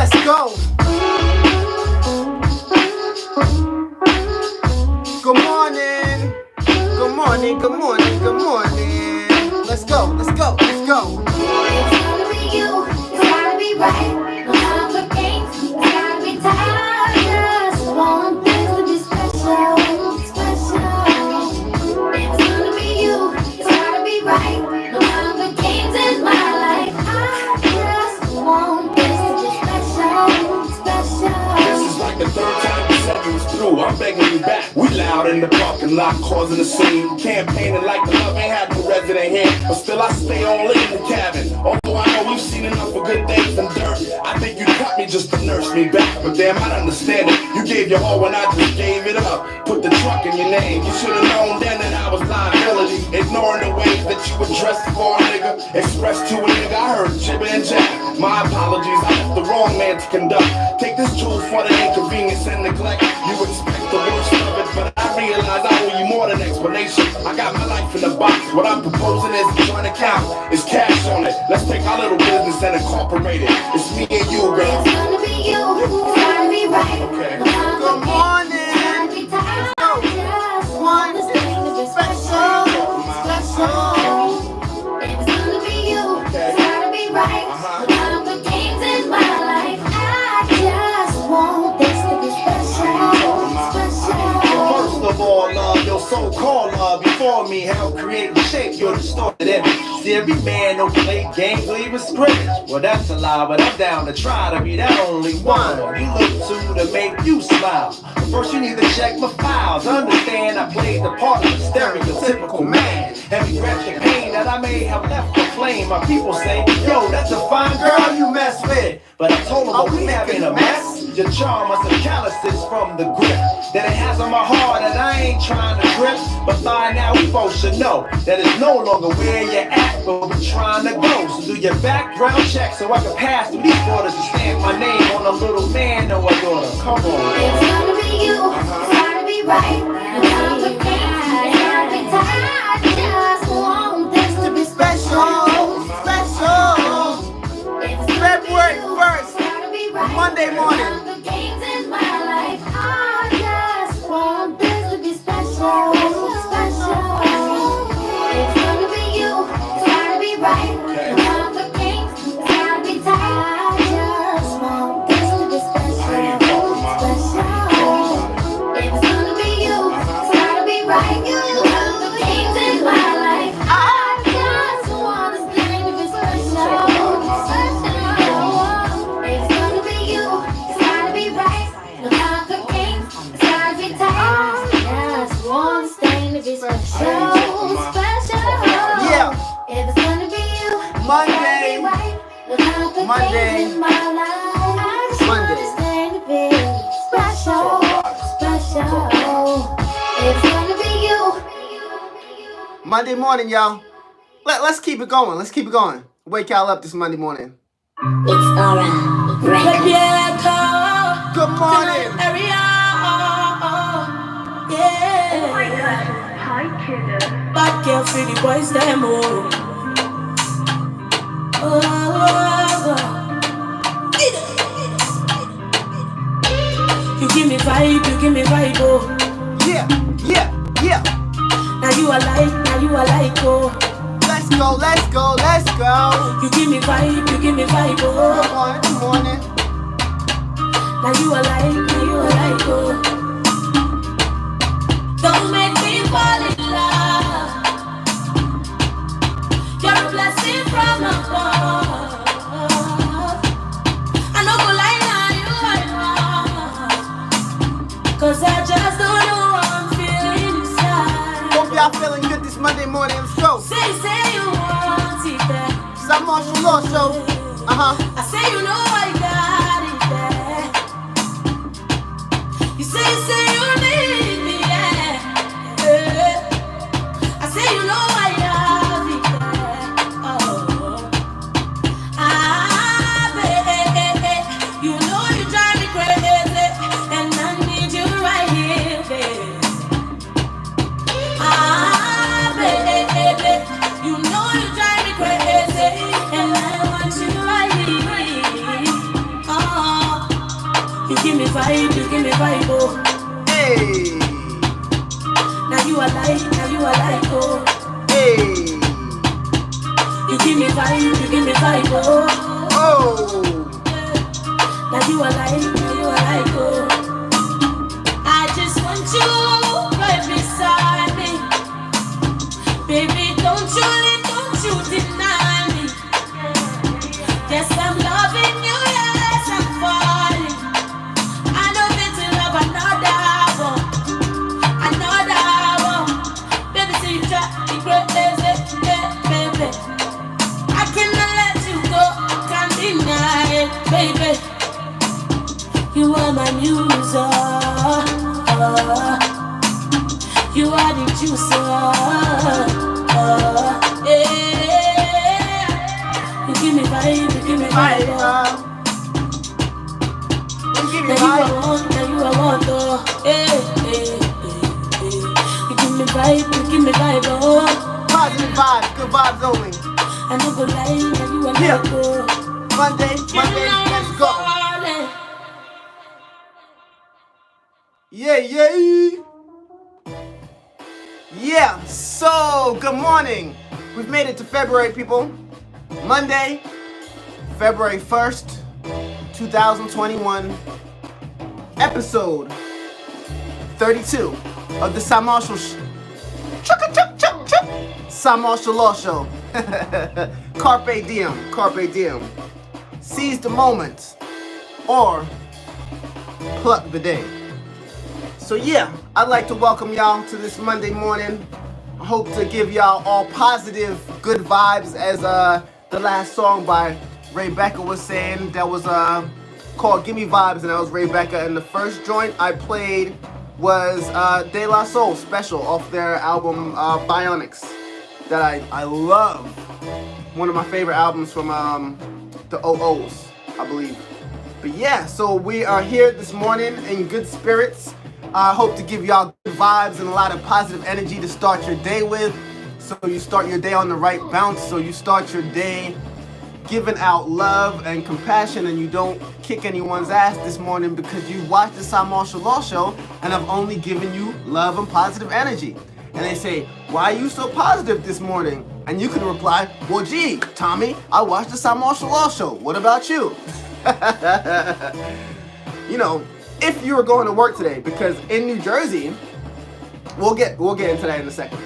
Let's go. Good morning. Good morning, good morning, good morning. Let's go, let's go, let's go. It's gotta be you, it's gotta be right. No time for games, it's gotta be tight. Just want things to be special, special. It's gonna be you, it's gotta be right. No time for games in my life. I just want things to be special, special. This is like the third time you said you was through. I'm begging you back. We loud in the parking lot, causing a scene. Campaigning like the love ain't had no resident here. But still I stay all in the cabin. Although I know we've seen enough of good days and dirt. I think you cut me just to nurse me back. But damn, I understand it. You gave your all when I just gave it up. Put the truck in your name. You should've known then that I was liability. Ignoring the ways that you addressed for a nigga. Expressed to a nigga, I heard jibber and jab. My apologies, I left the wrong man to conduct. Take this tool for the inconvenience and neglect. You expect the worst of it, but I realize I owe you more than explanation. I got my life in the box. What I'm proposing is a joint account. It's cash on it. Let's take our little business and incorporate it. It's me and you, girl. It's gonna be you, it's gotta be right. Okay. Good morning. Just want this thing to be special, special. It's gonna be you, it's gotta be right. No time for games in my life. I just want this to be special, special. First of all, love, your so-called love before me help create and shape your distorted image. See, every man don't play games or even scrimmage. Well, that's a lie, but I'm down to try to be that only one you look to make you smile. But first, you need to check my files. Understand I played the part of a stereotypical man. And regret the pain that I may have left to flame. My people say, yo, that's a fine girl you mess with. But I told them, we having a mess. Your charm must have calluses from the grip that it has on my heart, and I ain't trying to grip. But by now we both should know that it's no longer where you're at, but we're trying to go. So do your background check so I can pass through these borders and stamp my name on a little man or a daughter. Come on. It's gotta be you, it's gotta be right. No time for games, it's gotta be tight. I just want this to be special, Special. It's February 1st, it's gotta be right. Monday morning. No time for games in my life. I just want this to be special, special. It's gonna be you, it's gotta be right. No time for games, it's gotta be tight. I just want this to be special, special. It's gonna be you, it's gotta be right. No time for games in my life. I just want this thing to be special, special. It's gonna be you, it's gotta be right. No time for games, it's gotta be tight. I just want this thing to be special, special. Yeah. If it's gonna be you, Monday. no time for Monday. games in my life. I just want Monday. this thing to be special, special. It's gonna be you. Monday morning, y'all. Let's keep it going. Let's keep it going. Wake y'all up this Monday morning. It's alright. Good morning. Bad girl for the boys, them all. You give me vibe, oh. Yeah, yeah, yeah. Now you are like, oh. Let's go, let's go, let's go. You give me vibe, oh. Good morning, good morning. Now you are like, oh. Don't make me fall in love. You're a blessing from above. I know go lie, you 'cause I just don't know what I'm feeling inside. Hope y'all feeling good this Monday morning. Let's go. Say you want it there. Cymarshall Law Show. I say you know I got it there. You say you need me, yeah. I say you know I have it there. Oh, baby, you know you drive me crazy, and I need you right here, baby. Baby, you know you drive me crazy, and I want you right here. vibe, you give me vibe, oh. Hey, Now you are like, oh. hey, You give me vibe, oh. oh. Now you are like, oh. I just want you right beside me. Baby, don't you deny me. Yes, I'm loving you, yes, I'm falling. I know that you love another one. Baby, see you try to crazy, baby. I cannot let you go, I can't deny it, baby. You are my muse, you are the juicer, yeah. You give me vibe, You give me Now you are one, oh. You give me vibe, oh. Positive vibes, good vibes only. I no go lie, now you are Yeah. like, oh. Monday, let's go. Falling. Yeah. Yeah, so good morning. We've made it to February, people. Monday, February 1st, 2021, episode 32 of the Cymarshall Cymarshall Law Show. Carpe Diem. Seize the moment or pluck the day. So yeah, I'd like to welcome y'all to this Monday morning. I hope to give y'all all positive, good vibes, as the last song by Ray Becca was saying. That was called Gimme Vibes, and that was Ray Becca. And the first joint I played was De La Soul Special off their album Bionics, that I love. One of my favorite albums from the OOs, I believe. But yeah, so we are here this morning in good spirits. I hope to give y'all good vibes and a lot of positive energy to start your day with. So you start your day on the right bounce. So you start your day giving out love and compassion, and you don't kick anyone's ass this morning because you watched the Cymarshall Law Show and I've only given you love and positive energy. And they say, why are you so positive this morning? And you can reply, well, gee, Tommy, I watched the Cymarshall Law Show. What about you? You know, if you were going to work today, because in New Jersey, we'll get into that in a second.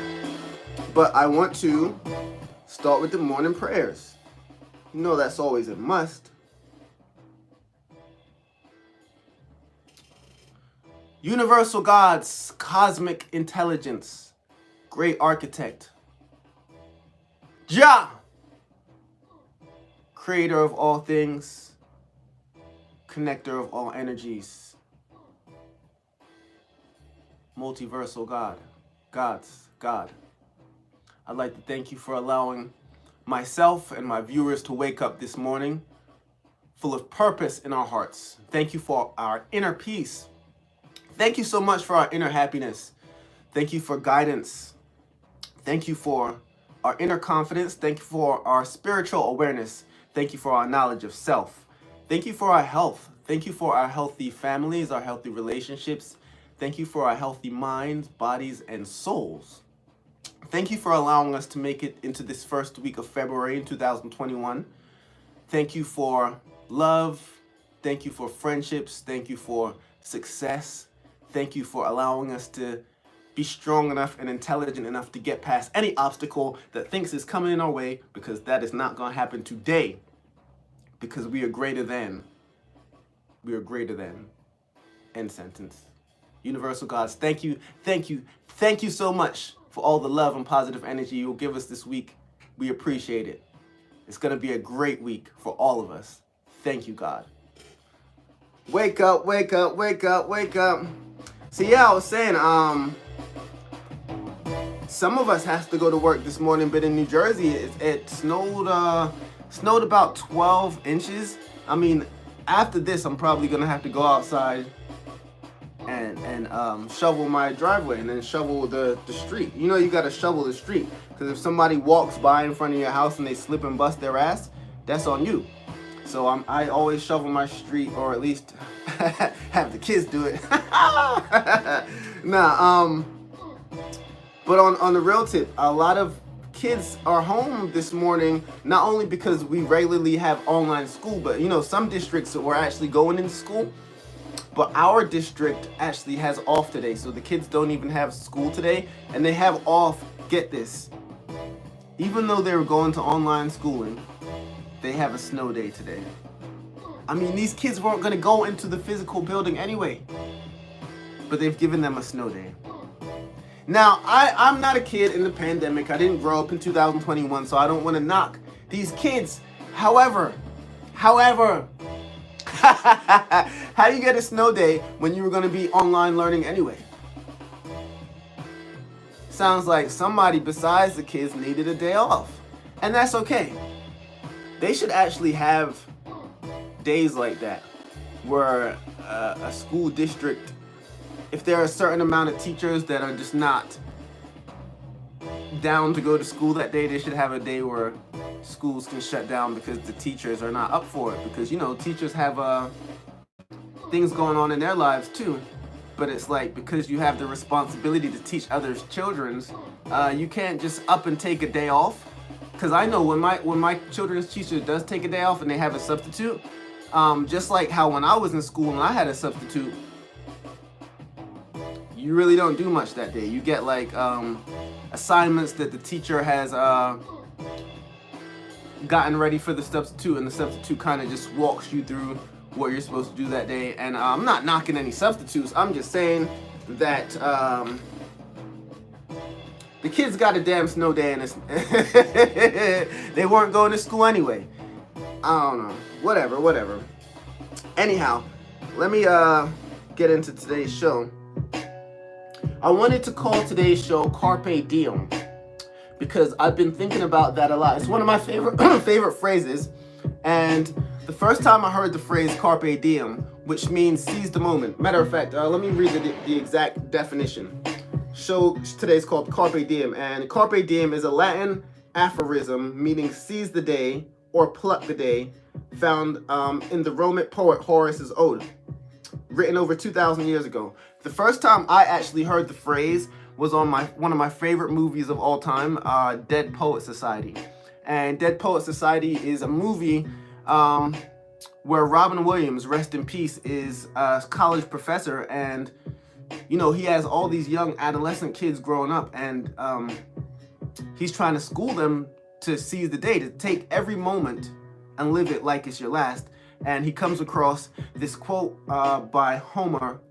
But I want to start with the morning prayers. You know that's always a must. Universal Gods, cosmic intelligence, great architect, Jah, creator of all things, connector of all energies, multiversal God, God. I'd like to thank you for allowing myself and my viewers to wake up this morning full of purpose in our hearts. Thank you for our inner peace. Thank you so much for our inner happiness. Thank you for guidance. Thank you for our inner confidence. Thank you for our spiritual awareness. Thank you for our knowledge of self. Thank you for our health. Thank you for our healthy families, our healthy relationships. Thank you for our healthy minds, bodies, and souls. Thank you for allowing us to make it into this first week of February in 2021. Thank you for love. Thank you for friendships. Thank you for success. Thank you for allowing us to be strong enough and intelligent enough to get past any obstacle that thinks is coming in our way, because that is not going to happen today, because we are greater than. We are greater than. End sentence. Universal Gods, thank you so much for all the love and positive energy you'll give us this week. We appreciate it. It's going to be a great week for all of us. Thank you, God. Wake up, wake up, wake up, wake up. So yeah, I was saying, some of us has to go to work this morning, but in New Jersey, it snowed about 12 inches. I mean, after this, I'm probably going to have to go outside and shovel my driveway and then shovel the street. You know, you got to shovel the street, because if somebody walks by in front of your house and they slip and bust their ass, that's on you. So I always shovel my street, or at least have the kids do it. Nah, but on the real tip, a lot of kids are home this morning, not only because we regularly have online school, but some districts were actually going into school, but our district actually has off today, so the kids don't even have school today, and they have off, get this, even though they were going to online schooling, they have a snow day today. I mean, these kids weren't going to go into the physical building anyway, but they've given them a snow day. Now, I'm not a kid in the pandemic. I didn't grow up in 2021, so I don't want to knock these kids. However, how do you get a snow day when you were going to be online learning anyway? Sounds like somebody besides the kids needed a day off, and that's okay. They should actually have days like that where a school district, if there are a certain amount of teachers that are just not down to go to school that day, they should have a day where schools can shut down because the teachers are not up for it. Because teachers have things going on in their lives too. But it's like, because you have the responsibility to teach others' children's, you can't just up and take a day off. Because I know when my children's teacher does take a day off and they have a substitute, just like how when I was in school and I had a substitute, you really don't do much that day. You get like assignments that the teacher has gotten ready for the substitute, and the substitute kind of just walks you through what you're supposed to do that day. And I'm not knocking any substitutes. I'm just saying that the kids got a damn snow day, and they weren't going to school anyway. I don't know. Whatever. Anyhow, let me get into today's show. I wanted to call today's show Carpe Diem because I've been thinking about that a lot. It's one of my favorite phrases, and the first time I heard the phrase Carpe Diem, which means seize the moment. Matter of fact, let me read the exact definition. Show today's called Carpe Diem, and Carpe Diem is a Latin aphorism meaning seize the day or pluck the day, found in the Roman poet Horace's Ode, written over 2,000 years ago. The first time I actually heard the phrase was on one of my favorite movies of all time, Dead Poet Society. And Dead Poet Society is a movie where Robin Williams, rest in peace, is a college professor, and he has all these young adolescent kids growing up, and he's trying to school them to seize the day, to take every moment and live it like it's your last. And he comes across this quote by Homer,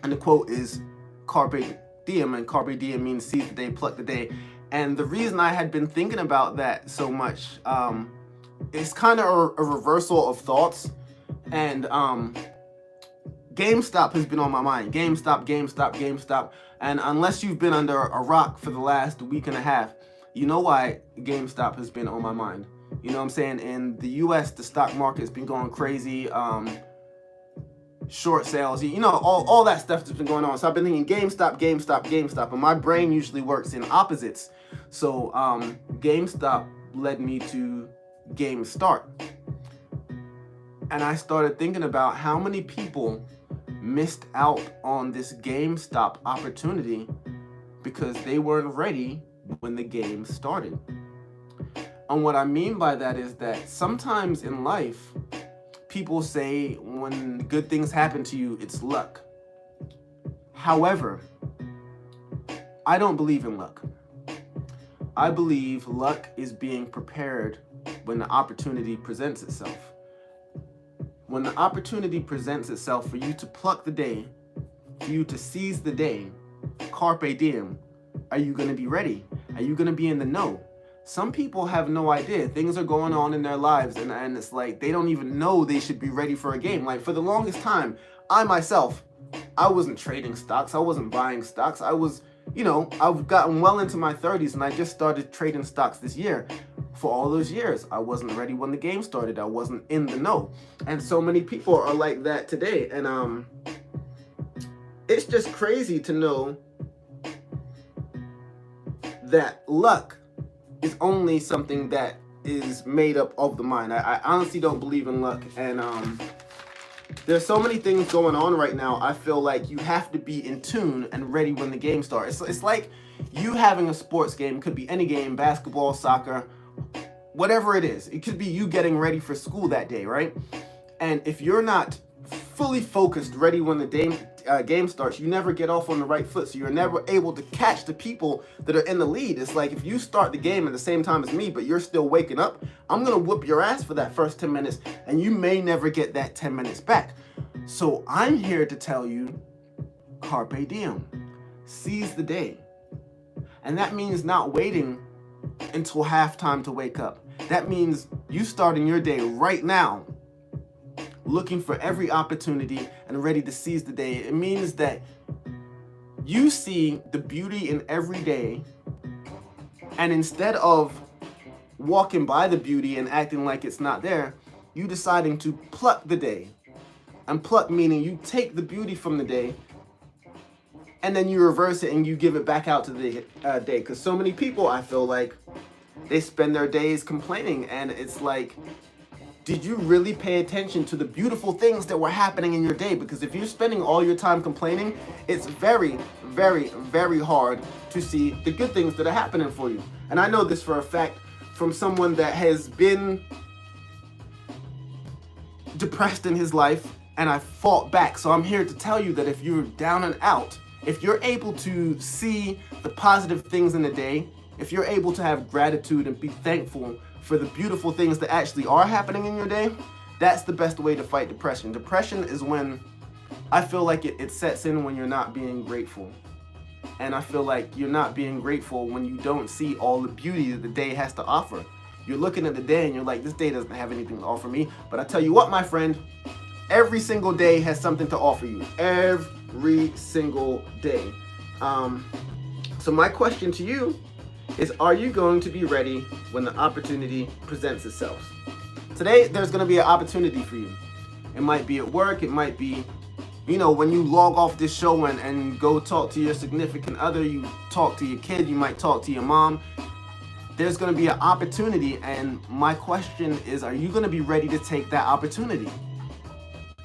and the quote is Carpe Diem, and Carpe Diem means seize the day, pluck the day. And the reason I had been thinking about that so much, it's kind of a reversal of thoughts, and GameStop has been on my mind. GameStop. And unless you've been under a rock for the last week and a half, you know why GameStop has been on my mind. You know what I'm saying? In the US, the stock market's been going crazy. Short sales, all that stuff that's been going on. So I've been thinking GameStop. And my brain usually works in opposites. So GameStop led me to Game Start. And I started thinking about how many people missed out on this GameStop opportunity because they weren't ready when the game started. And what I mean by that is that sometimes in life, people say when good things happen to you, it's luck. However, I don't believe in luck. I believe luck is being prepared when the opportunity presents itself. When the opportunity presents itself for you to pluck the day, for you to seize the day, Carpe Diem, are you going to be ready? Are you going to be in the know? Some people have no idea. Things are going on in their lives, and it's like they don't even know they should be ready for a game. Like, for the longest time, I myself, I wasn't trading stocks. I wasn't buying stocks. I was, I've gotten well into my 30s, and I just started trading stocks this year. For all those years, I wasn't ready when the game started. I wasn't in the know. And so many people are like that today. And it's just crazy to know that luck is only something that is made up of the mind. I honestly don't believe in luck. And there's so many things going on right now. I feel like you have to be in tune and ready when the game starts. It's like you having a sports game. It could be any game, basketball, soccer, whatever it is. It could be you getting ready for school that day, right? And if you're not fully focused, ready when the game starts, you never get off on the right foot. So you're never able to catch the people that are in the lead. It's like if you start the game at the same time as me, but you're still waking up, I'm going to whoop your ass for that first 10 minutes, and you may never get that 10 minutes back. So I'm here to tell you, Carpe Diem. Seize the day. And that means not waiting until halftime to wake up. That means you starting your day right now, looking for every opportunity and ready to seize the day. It means that you see the beauty in every day, and instead of walking by the beauty and acting like it's not there, you deciding to pluck the day. And pluck meaning you take the beauty from the day and then you reverse it and you give it back out to the day. Because so many people, I feel like, they spend their days complaining, and it's like, did you really pay attention to the beautiful things that were happening in your day? Because if you're spending all your time complaining, it's very, very, very hard to see the good things that are happening for you. And I know this for a fact from someone that has been depressed in his life, and I fought back. So I'm here to tell you that if you're down and out, if you're able to see the positive things in the day, if you're able to have gratitude and be thankful for the beautiful things that actually are happening in your day, that's the best way to fight depression. Depression is when I feel like it sets in when you're not being grateful. And I feel like you're not being grateful when you don't see all the beauty that the day has to offer. You're looking at the day and you're like, this day doesn't have anything to offer me. But I tell you what, my friend, every single day has something to offer you. Every single day. So my question to you is, are you going to be ready when the opportunity presents itself? Today, there's going to be an opportunity for you. It might be at work. It might be, when you log off this show and go talk to your significant other, you talk to your kid, you might talk to your mom. There's going to be an opportunity, and my question is, are you going to be ready to take that opportunity?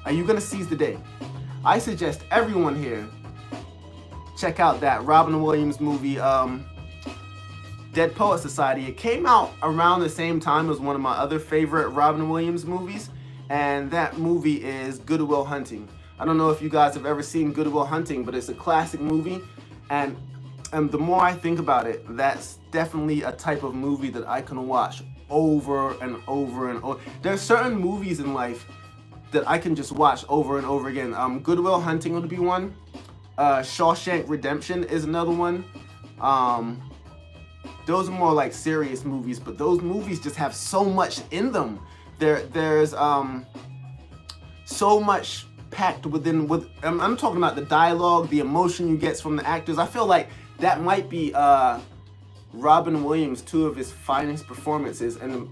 Are you going to seize the day? I suggest everyone here check out that Robin Williams movie, Dead Poet Society. It came out around the same time as one of my other favorite Robin Williams movies, and that movie is Good Will Hunting. I don't know if you guys have ever seen Good Will Hunting, but it's a classic movie, and the more I think about it, that's definitely a type of movie that I can watch over and over and over. There are certain movies in life that I can just watch over and over again. Good Will Hunting would be one. Shawshank Redemption is another one. Those are more like serious movies, but those movies just have so much in them. There's so much packed within. I'm talking about the dialogue, the emotion you get from the actors. I feel like that might be Robin Williams, two of his finest performances. And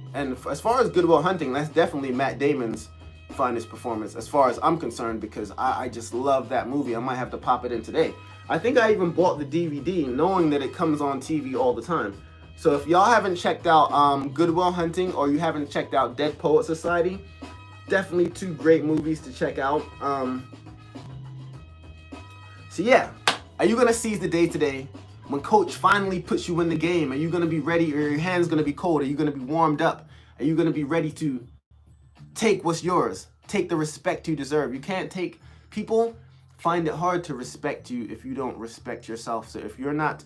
as far as Good Will Hunting, that's definitely Matt Damon's finest performance as far as I'm concerned, because I just love that movie. I might have to pop it in today. I think I even bought the DVD knowing that it comes on TV all the time. So if y'all haven't checked out Good Will Hunting, or you haven't checked out Dead Poet Society, definitely two great movies to check out. So yeah, are you gonna seize the day today? When coach finally puts you in the game, are you gonna be ready, or your hand's gonna be cold? Are you gonna be warmed up? Are you gonna be ready to take what's yours? Take the respect you deserve. You can't take, people find it hard to respect you if you don't respect yourself. So if you're not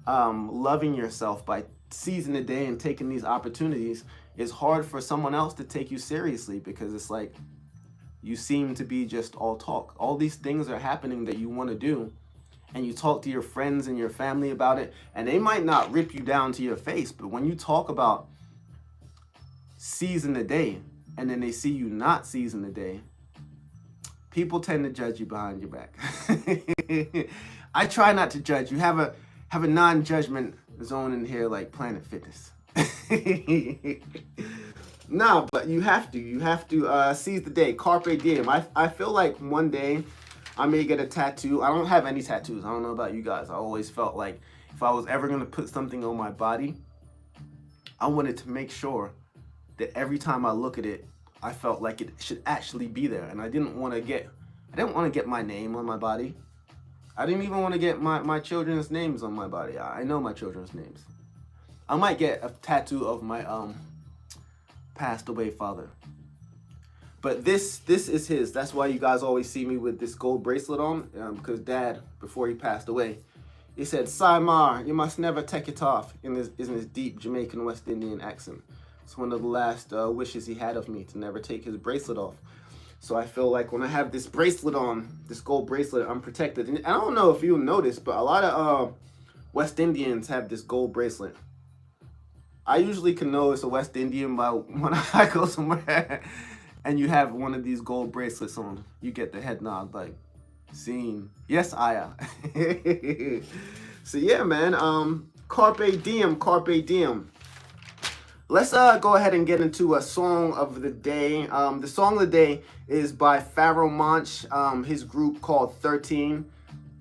loving yourself by seizing the day and taking these opportunities, it's hard for someone else to take you seriously, because it's like you seem to be just all talk. All these things are happening that you want to do, and you talk to your friends and your family about it, and they might not rip you down to your face, but when you talk about seizing the day and then they see you not seizing the day, people tend to judge you behind your back. I try not to judge. You have a non-judgment zone in here like Planet Fitness. Nah, but you have to seize the day. Carpe Diem. I feel like one day I may get a tattoo. I don't have any tattoos. I don't know about you guys. I always felt like if I was ever going to put something on my body, I wanted to make sure that every time I look at it, I felt like it should actually be there, and I didn't want to get my name on my body. I didn't even want to get my children's names on my body. I know my children's names. I might get a tattoo of my passed away father. But this is his. That's why you guys always see me with this gold bracelet on, because Dad, before he passed away, he said, "Cymar, you must never take it off," in his deep Jamaican West Indian accent. It's one of the last wishes he had of me, to never take his bracelet off. So I feel like when I have this bracelet on, this gold bracelet, I'm protected. And I don't know if you noticed, but a lot of West Indians have this gold bracelet. I usually can know it's a West Indian by when I go somewhere and you have one of these gold bracelets on. You get the head nod like, "Seen. Yes, Aya." So yeah, man. Carpe Diem, Carpe Diem. Let's go ahead and get into a song of the day. The song of the day is by Pharoah Monch, his group called 13.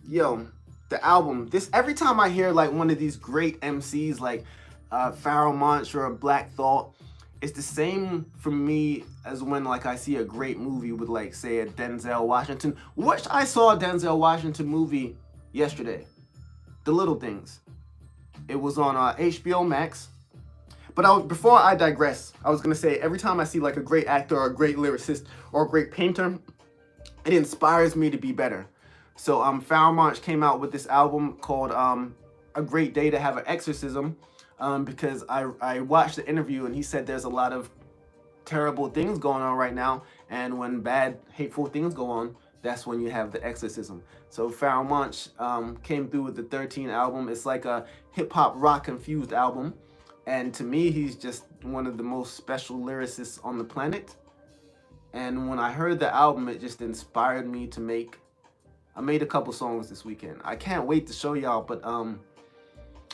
Yo, the album. Every time I hear like one of these great MCs like Pharoah Monch or Black Thought, it's the same for me as when like I see a great movie with like say a Denzel Washington, which I saw a Denzel Washington movie yesterday, The Little Things. It was on HBO Max. But before I digress, I was gonna say every time I see like a great actor or a great lyricist or a great painter, it inspires me to be better. So Pharoah Monch came out with this album called A Great Day to Have an Exorcism, because I watched the interview and he said there's a lot of terrible things going on right now, and when bad, hateful things go on, that's when you have the exorcism. So Pharoah Monch came through with the 13 album. It's like a hip-hop rock infused album. And to me, he's just one of the most special lyricists on the planet. And when I heard the album, it just inspired me to I made a couple songs this weekend. I can't wait to show y'all, but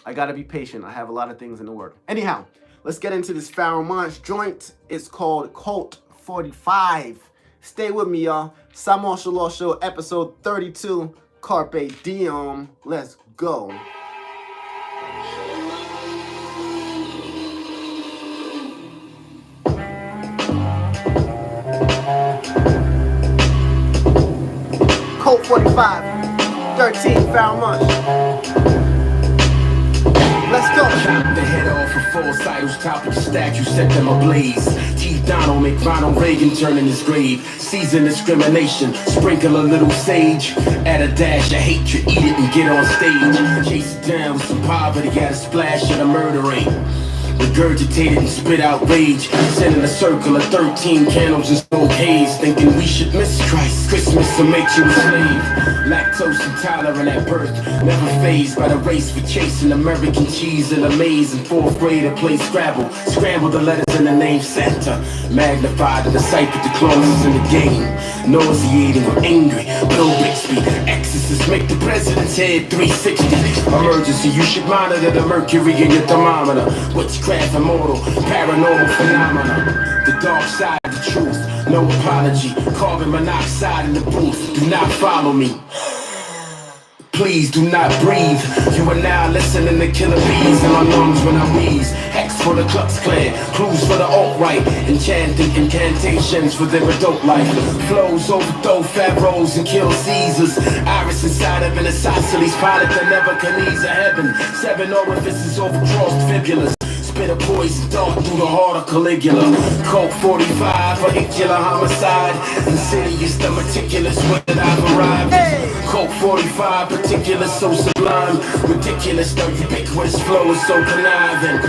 I gotta be patient. I have a lot of things in the work. Anyhow, let's get into this Pharoah Monch joint. It's called Cult 45. Stay with me, y'all. Cymarshall Show, episode 32, Carpe Diem. Let's go. Cult 45, 13, Pharoah Monch. Let's go. Chop the head off of full titles, top of the statue, set them ablaze. Teeth Donald make Ronald Reagan turn in his grave. Season discrimination, sprinkle a little sage. Add a dash of hatred, eat it and get on stage. Chase it down with some poverty, add a splash of the murder rate. Regurgitated and spit out rage. Sending a circle of 13 candles and smoke haze. Thinking we should miss Christ. Christmas will make you a slave. Lactose intolerant at birth. Never fazed by the race for chasing American cheese in a maze. In fourth grade I played Scrabble. Scrambled the letters in the name Santa. Magnified and deciphered the clauses in the game. Nauseating or angry. Bill Bixby. Exorcists make the president's head 360. Emergency, you should monitor the mercury in your thermometer. Witchcraft immortal, paranormal phenomena. The dark side of the truth, no apology. Carbon monoxide in the booth, do not follow me. Please do not breathe. You are now listening to killer bees in my lungs when I wheeze. Hex for the Klux Klan, clues for the alt-right. Enchanting incantations for their adult life. Flows overthrow pharaohs and kill Caesars. Iris inside of an isosceles pilot that never can ease a heaven. 7 orifices over crossed fibulas. Spit a poison dart through the heart of Caligula. Cult 45, vehicular homicide. Insidious, the meticulous way that I've arrived. Cult 45, particular, so sublime. Ridiculous, the ubiquitous flow is so conniving.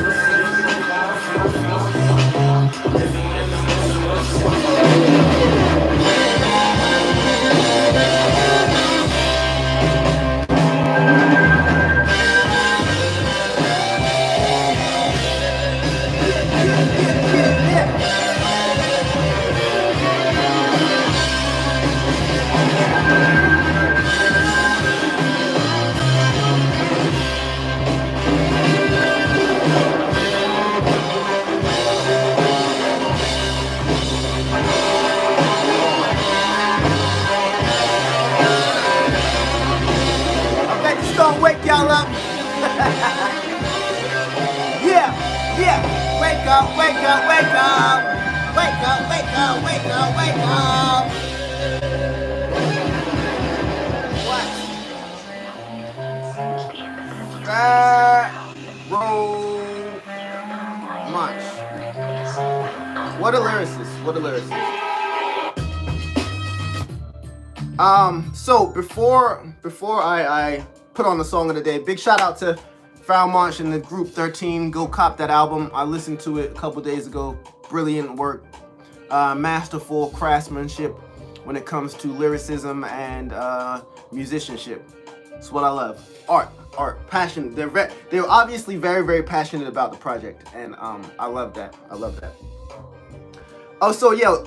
What a lyricist. What a lyricist. So before I put on the song of the day, big shout out to Cymarshall and the group 13. Go cop that album. I listened to it a couple days ago. Brilliant work. Masterful craftsmanship when it comes to lyricism and musicianship. It's what I love. Art, passion. They're obviously very, very passionate about the project, and I love that. Oh, so yeah,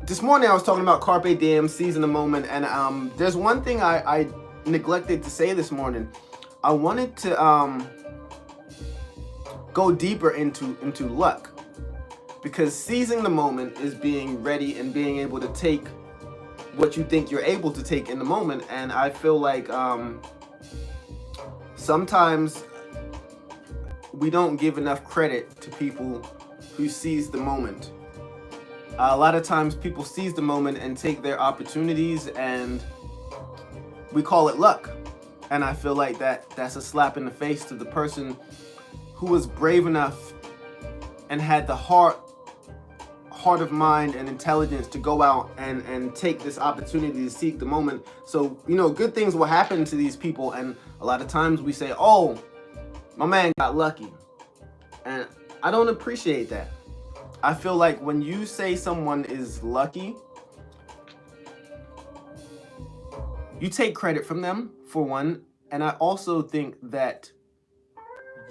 this morning I was talking about Carpe Diem, seizing the moment, and there's one thing I neglected to say this morning. I wanted to go deeper into luck, because seizing the moment is being ready and being able to take what you think you're able to take in the moment, and I feel like sometimes we don't give enough credit to people who seize the moment. A lot of times people seize the moment and take their opportunities, and we call it luck. And I feel like that's a slap in the face to the person who was brave enough and had the heart of mind and intelligence to go out and take this opportunity to seek the moment. So, good things will happen to these people, and a lot of times we say, oh, my man got lucky. And I don't appreciate that. I feel like when you say someone is lucky, you take credit from them, for one, and I also think that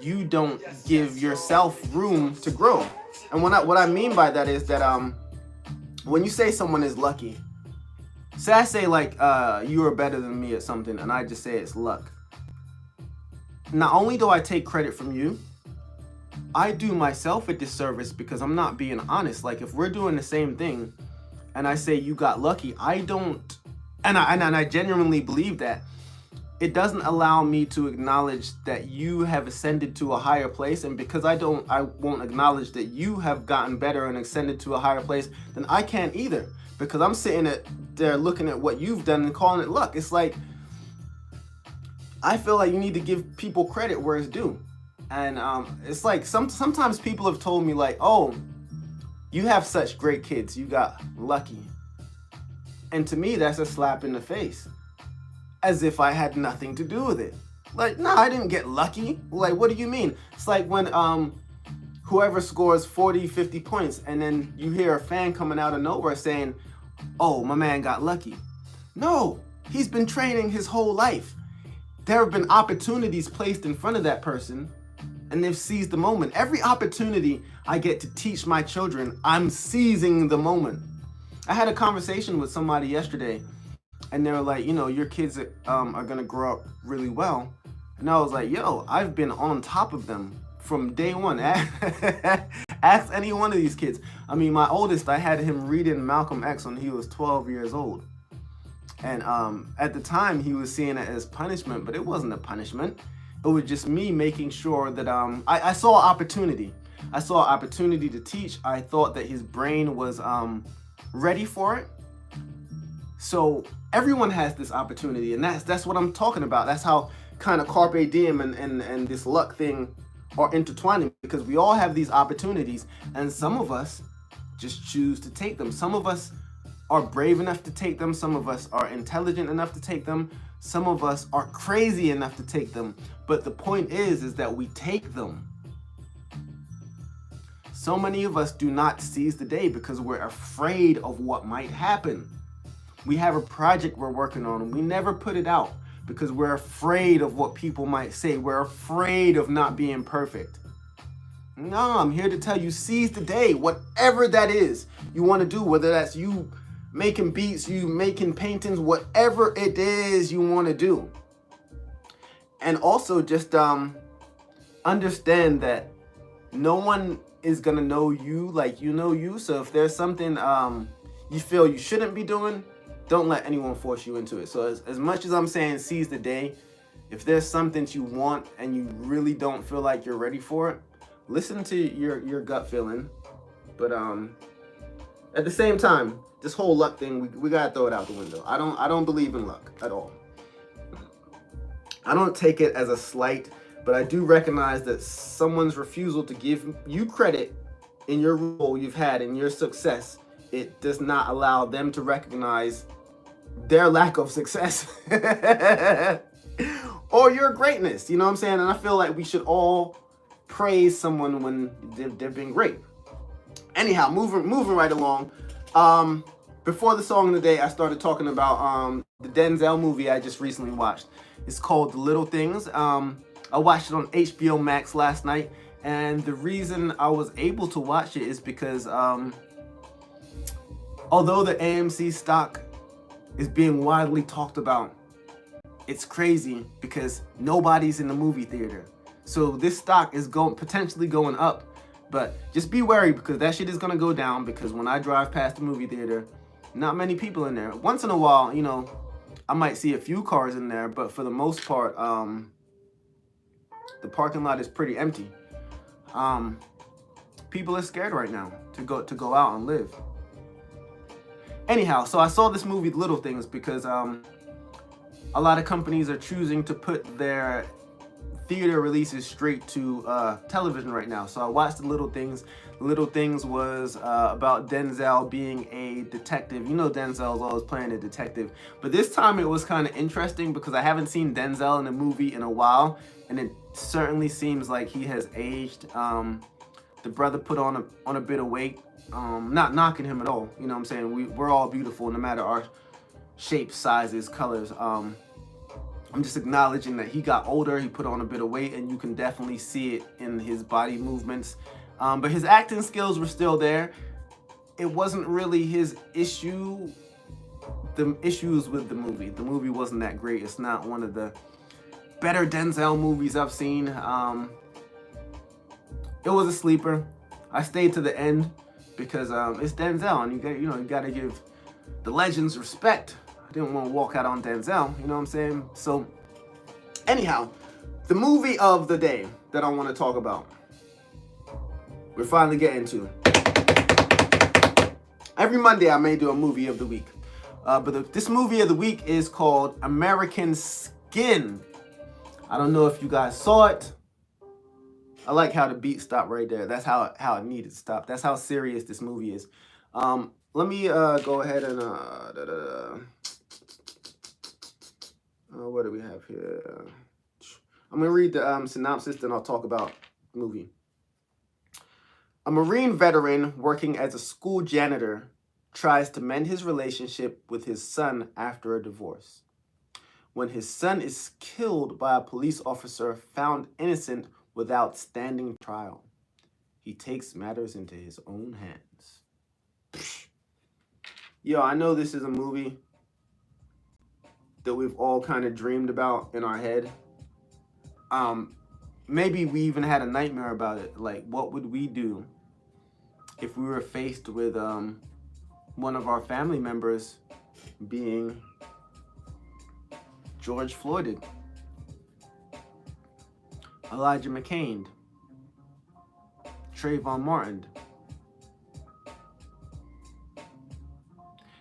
you don't give yourself room to grow. And what I mean by that is that when you say someone is lucky, say I say like you are better than me at something, and I just say it's luck. Not only do I take credit from you, I do myself a disservice because I'm not being honest. Like if we're doing the same thing and I say you got lucky, I don't, and I genuinely believe that, it doesn't allow me to acknowledge that you have ascended to a higher place. And because I won't acknowledge that you have gotten better and ascended to a higher place, then I can't either, because I'm sitting there looking at what you've done and calling it luck. It's like, I feel like you need to give people credit where it's due. And it's like sometimes people have told me like, oh, you have such great kids, you got lucky. And to me, that's a slap in the face, as if I had nothing to do with it. Like, no, I didn't get lucky. Like, what do you mean? It's like when whoever scores 40, 50 points, and then you hear a fan coming out of nowhere saying, oh, my man got lucky. No, he's been training his whole life. There have been opportunities placed in front of that person, and they've seized the moment. Every opportunity I get to teach my children, I'm seizing the moment. I had a conversation with somebody yesterday, and they were like, your kids are gonna grow up really well. And I was like, yo, I've been on top of them from day one. Ask any one of these kids. I mean, my oldest, I had him reading Malcolm X when he was 12 years old. And at the time, he was seeing it as punishment, but it wasn't a punishment. It was just me making sure that I saw opportunity. I saw opportunity to teach. I thought that his brain was ready for it. So everyone has this opportunity, and that's what I'm talking about. That's how kind of Carpe Diem and this luck thing are intertwining, because we all have these opportunities, and some of us just choose to take them. Some of us are brave enough to take them. Some of us are intelligent enough to take them. Some of us are crazy enough to take them. But the point is that we take them. So many of us do not seize the day because we're afraid of what might happen. We have a project we're working on and we never put it out because we're afraid of what people might say. We're afraid of not being perfect. No, I'm here to tell you, seize the day, whatever that is you want to do, whether that's you making beats, you making paintings, whatever it is you want to do. And also just understand that no one is going to know you like you know you. So if there's something you feel you shouldn't be doing, don't let anyone force you into it. So as much as I'm saying seize the day, if there's something you want and you really don't feel like you're ready for it, listen to your gut feeling. But at the same time, this whole luck thing, we gotta throw it out the window. I don't believe in luck at all. I don't take it as a slight, but I do recognize that someone's refusal to give you credit in your role you've had, in your success, it does not allow them to recognize their lack of success or your greatness. You know what I'm saying? And I feel like we should all praise someone when they've been great. Anyhow, moving right along. Before the song of the day, I started talking about the Denzel movie I just recently watched. It's called The Little Things. I watched it on HBO Max last night, and the reason I was able to watch it is because although the AMC stock is being widely talked about, it's crazy because nobody's in the movie theater. So this stock is potentially going up, but just be wary because that shit is gonna go down, because when I drive past the movie theater, not many people in there. Once in a while, you know, I might see a few cars in there, but for the most part, the parking lot is pretty empty. People are scared right now to go out and live. Anyhow, so I saw this movie, Little Things, because a lot of companies are choosing to put their theater releases straight to television right now. So I watched The Little Things. Little Things was about Denzel being a detective. You know, Denzel's always playing a detective, but this time it was kind of interesting because I haven't seen Denzel in a movie in a while, and it certainly seems like he has aged. The brother put on a bit of weight. Not knocking him at all. You know what I'm saying? We're all beautiful no matter our shapes, sizes, colors. I'm just acknowledging that he got older, he put on a bit of weight, and you can definitely see it in his body movements. But his acting skills were still there. It wasn't really his issue. The issues with the movie. The movie wasn't that great. It's not one of the better Denzel movies I've seen. It was a sleeper. I stayed to the end because it's Denzel, and you gotta give the legends respect. I didn't want to walk out on Denzel, you know what I'm saying? So, anyhow, the movie of the day that I want to talk about, we're finally getting to. Every Monday I may do a movie of the week. But this movie of the week is called American Skin. I don't know if you guys saw it. I like how the beat stopped right there. That's how it needed to stop. That's how serious this movie is. Let me go ahead and what do we have here? I'm gonna read the synopsis, then I'll talk about the movie. A Marine veteran working as a school janitor tries to mend his relationship with his son after a divorce. When his son is killed by a police officer found innocent without standing trial, he takes matters into his own hands. Yo, I know this is a movie that we've all kind of dreamed about in our head. Maybe we even had a nightmare about it. Like, what would we do if we were faced with one of our family members being George Floyded, Elijah McCain, Trayvon Martin?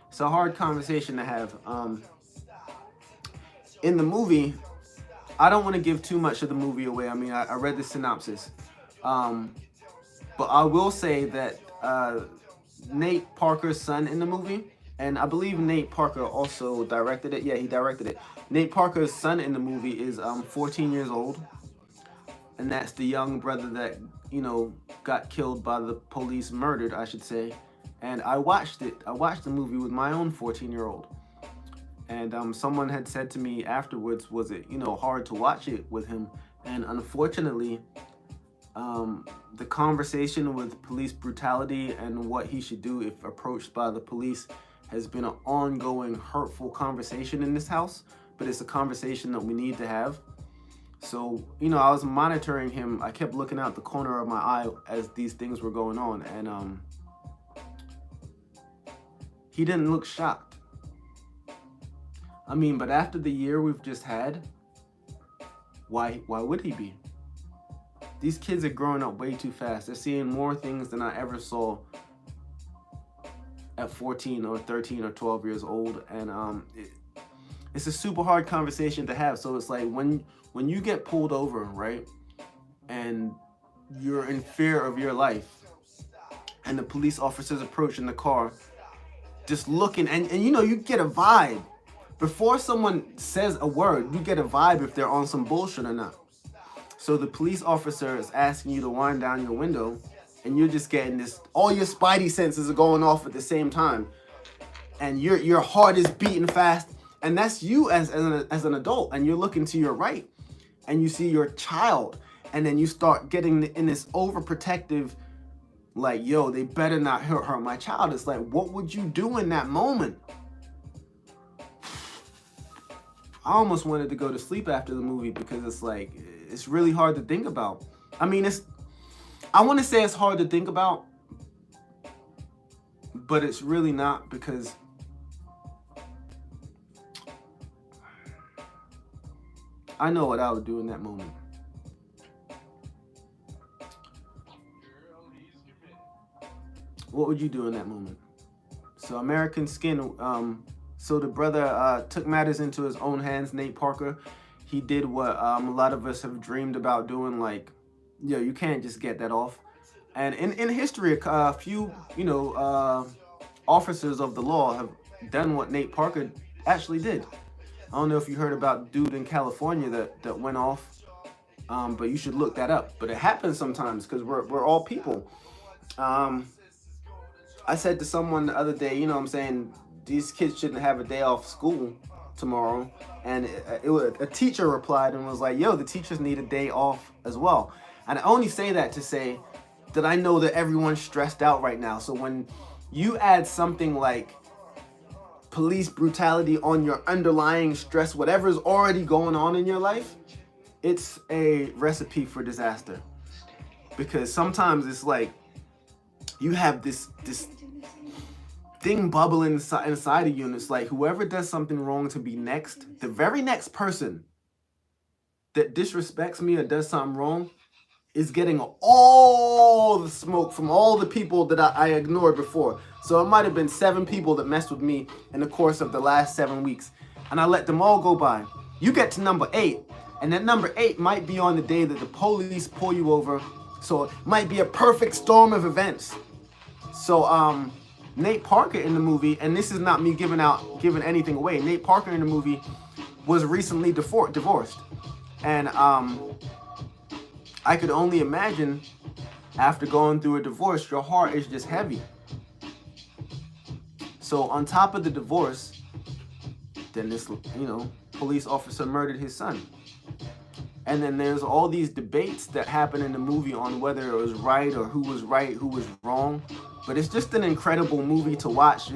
It's a hard conversation to have. In the movie, I don't want to give too much of the movie away. I mean, I read the synopsis. But I will say that Nate Parker's son in the movie, and I believe Nate Parker also directed it. Yeah, he directed it. Nate Parker's son in the movie is 14 years old. And that's the young brother that, you know, got killed by the police, murdered, I should say. And I watched it. I watched the movie with my own 14-year-old. And someone had said to me afterwards, was it, you know, hard to watch it with him? And unfortunately, the conversation with police brutality and what he should do if approached by the police has been an ongoing hurtful conversation in this house. But it's a conversation that we need to have. So, you know, I was monitoring him. I kept looking out the corner of my eye as these things were going on. And he didn't look shocked. I mean, but after the year we've just had, why would he be? These kids are growing up way too fast. They're seeing more things than I ever saw at 14 or 13 or 12 years old. And it's a super hard conversation to have. So it's like when you get pulled over, right, and you're in fear of your life, and the police officers approach in the car, just looking, and you know, you get a vibe. Before someone says a word, you get a vibe if they're on some bullshit or not. So the police officer is asking you to wind down your window, and you're just getting this, all your spidey senses are going off at the same time. And your heart is beating fast. And that's you as an adult, and you're looking to your right, and you see your child, and then you start getting in this overprotective, like, yo, they better not hurt my child. It's like, what would you do in that moment? I almost wanted to go to sleep after the movie, because it's like, it's really hard to think about. I mean, I want to say it's hard to think about, but it's really not, because I know what I would do in that moment. What would you do in that moment? So American Skin, so the brother took matters into his own hands, Nate Parker. He did what a lot of us have dreamed about doing, like, yo, you can't just get that off. And in history, a few, officers of the law have done what Nate Parker actually did. I don't know if you heard about the dude in California that went off, but you should look that up. But it happens sometimes, because we're all people. I said to someone the other day, you know what I'm saying, these kids shouldn't have a day off school tomorrow. And a teacher replied and was like, yo, the teachers need a day off as well. And I only say that to say that I know that everyone's stressed out right now. So when you add something like police brutality on your underlying stress, whatever's already going on in your life, it's a recipe for disaster. Because sometimes it's like you have this thing bubbling inside of you, and it's like whoever does something wrong to be next, the very next person that disrespects me or does something wrong is getting all the smoke from all the people that I ignored before. So it might have been 7 people that messed with me in the course of the last 7 weeks, and I let them all go by. You get to number 8, and that number 8 might be on the day that the police pull you over. So it might be a perfect storm of events. So Nate Parker in the movie, and this is not me giving anything away, Nate Parker in the movie was recently divorced. And I could only imagine, after going through a divorce, your heart is just heavy. So on top of the divorce, then this, police officer murdered his son. And then there's all these debates that happen in the movie on whether it was right, or who was right, who was wrong. But it's just an incredible movie to watch.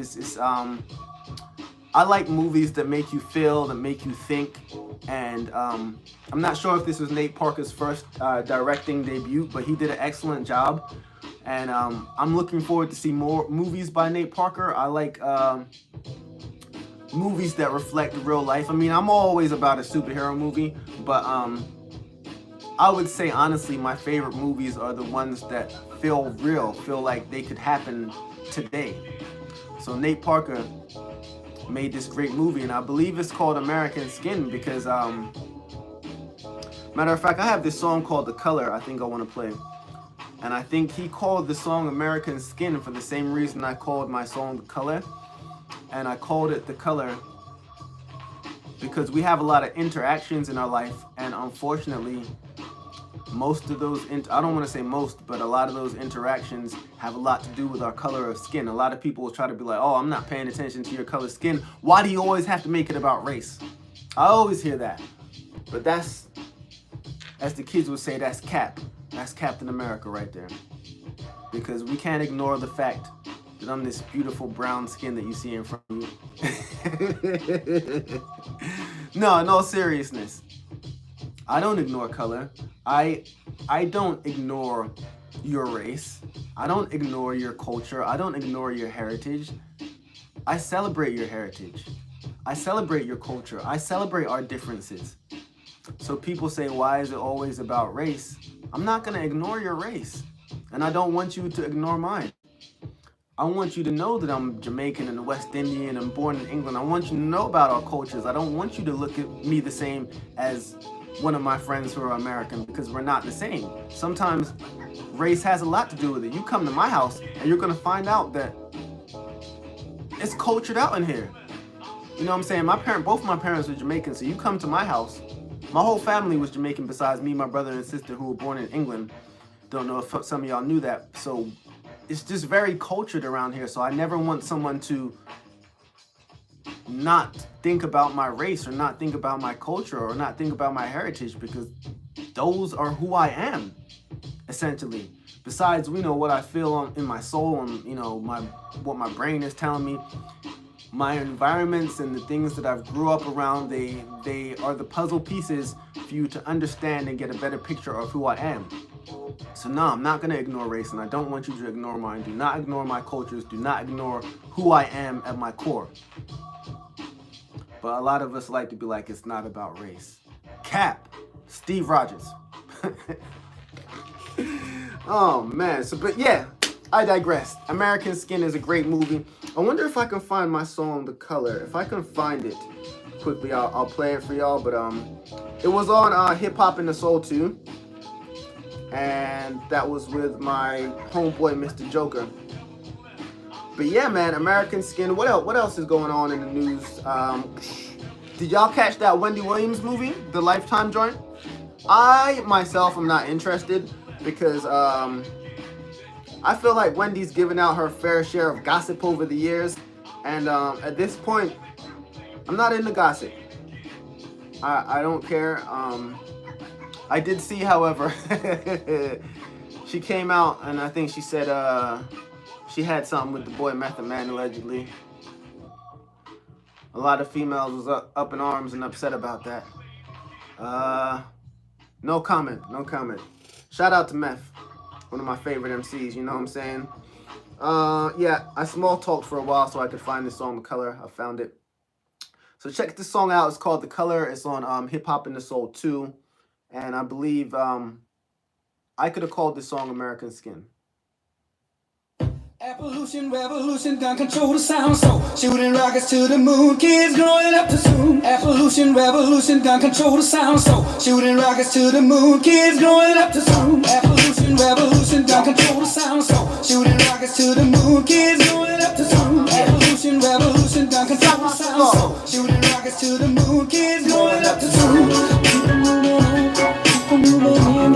I like movies that make you feel, that make you think. And I'm not sure if this was Nate Parker's first directing debut, but he did an excellent job. And I'm looking forward to see more movies by Nate Parker. I like movies that reflect real life. I mean, I'm always about a superhero movie, but I would say, honestly, my favorite movies are the ones that feel real, feel like they could happen today. So Nate Parker made this great movie, and I believe it's called American Skin, because matter of fact, I have this song called The Color I think I want to play. And I think he called the song American Skin for the same reason I called my song The Color. And I called it The Color because we have a lot of interactions in our life, and unfortunately, most of those, I don't want to say most, but a lot of those interactions have a lot to do with our color of skin. A lot of people will try to be like, oh, I'm not paying attention to your color of skin. Why do you always have to make it about race? I always hear that. But that's, as the kids would say, that's Cap. That's Captain America right there. Because we can't ignore the fact that I'm this beautiful brown skin that you see in front of you. No, in all seriousness, I don't ignore color. I don't ignore your race. I don't ignore your culture. I don't ignore your heritage. I celebrate your heritage. I celebrate your culture. I celebrate our differences. So people say, why is it always about race? I'm not going to ignore your race. And I don't want you to ignore mine. I want you to know that I'm Jamaican and West Indian and born in England. I want you to know about our cultures. I don't want you to look at me the same as one of my friends who are American because we're not the same. Sometimes race has a lot to do with it. You come to my house and you're gonna find out that it's cultured out in here. You know what I'm saying? Both my parents were Jamaican, so you come to my house. My whole family was Jamaican besides me, my brother and sister who were born in England. Don't know if some of y'all knew that. So it's just very cultured around here. So I never want someone to not think about my race or not think about my culture or not think about my heritage, because those are who I am, essentially. Besides, we know what I feel in my soul and, you know, what my brain is telling me. My environments and the things that I've grew up around, they are the puzzle pieces for you to understand and get a better picture of who I am. So no, I'm not going to ignore race, and I don't want you to ignore mine. Do not ignore my cultures. Do not ignore who I am at my core. But a lot of us like to be like, it's not about race. Cap, Steve Rogers. Oh man, but yeah, I digress. American Skin is a great movie. I wonder if I can find my song, The Color. If I can find it quickly, I'll play it for y'all. But it was on Hip Hop in the Soul 2. And that was with my homeboy, Mr. Joker. But yeah, man, American Skin. What else is going on in the news? Did y'all catch that Wendy Williams movie, the Lifetime joint? I, myself, am not interested because I feel like Wendy's given out her fair share of gossip over the years. And at this point, I'm not into gossip. I don't care. I did see, however, she came out and I think she said she had something with the boy Method Man, allegedly. A lot of females was up in arms and upset about that. No comment. Shout out to Meth, one of my favorite MCs, you know what I'm saying? Yeah, I small talked for a while so I could find this song, The Color. I found it. So check this song out. It's called The Color. It's on Hip Hop in the Soul 2. And I believe I could have called this song American Skin. Evolution, revolution, gun control the sound, so shooting rockets to the moon, kids growing up too soon. Evolution, revolution, gun control the sound, so shooting rockets to the moon, kids growing up too soon. Evolution, revolution, gun control the sound, so shooting rockets to the moon, kids growing up too soon. Evolution, revolution, gun control the sound, so shooting rockets to the moon, kids growing up too soon. Keep moving on, keep moving in,